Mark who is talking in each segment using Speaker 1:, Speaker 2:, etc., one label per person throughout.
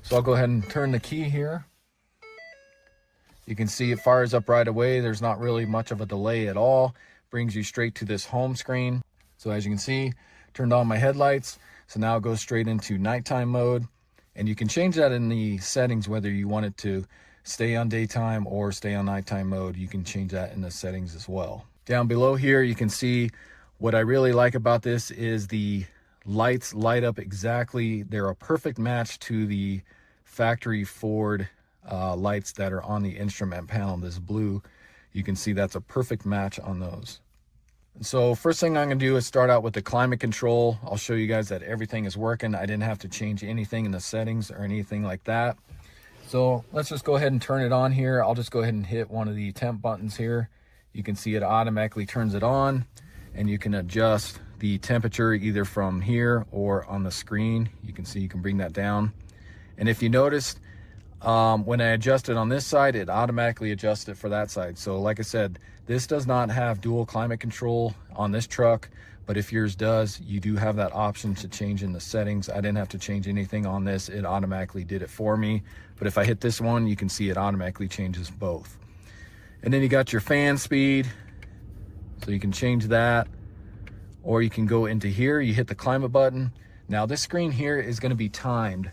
Speaker 1: So I'll go ahead and turn the key here. You can see it fires up right away. There's not really much of a delay at all. Brings you straight to this home screen. So as you can see, turned on my headlights. So now it goes straight into nighttime mode. And you can change that in the settings, whether you want it to stay on daytime or stay on nighttime mode. You can change that in the settings as well. Down below here, you can see what I really like about this is the lights light up exactly. They're a perfect match to the factory Ford lights that are on the instrument panel. This blue, you can see that's a perfect match on those. So first thing I'm going to do is start out with the climate control. I'll show you guys that everything is working. I didn't have to change anything in the settings or anything like that. So let's just go ahead and turn it on here. I'll just go ahead and hit one of the temp buttons here. You can see it automatically turns it on, and you can adjust the temperature either from here or on the screen. You can see you can bring that down. And if you noticed, when I adjust it on this side, it automatically adjusts it for that side. So like I said, this does not have dual climate control on this truck, but if yours does, you do have that option to change in the settings. I didn't have to change anything on this. It automatically did it for me. But if I hit this one, you can see it automatically changes both. And then you got your fan speed. So you can change that, or you can go into here, you hit the climate button. Now this screen here is going to be timed.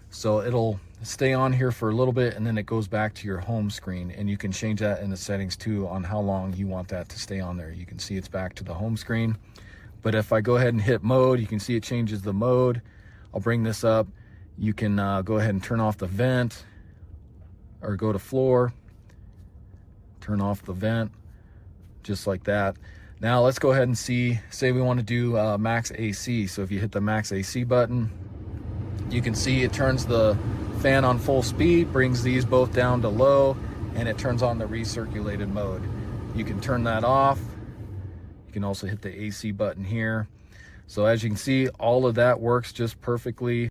Speaker 1: So it'll stay on here for a little bit, and then it goes back to your home screen, and you can change that in the settings too on how long you want that to stay on there. You can see it's back to the home screen. But if I go ahead and hit mode, you can see it changes the mode. I'll bring this up. You can go ahead and turn off the vent, or go to floor, turn off the vent, just like that. Now let's go ahead and see, say we want to do max AC. So if you hit the max AC button, you can see it turns the fan on full speed, brings these both down to low, and it turns on the recirculated mode. You can turn that off. You can also hit the AC button here. So as you can see, all of that works just perfectly.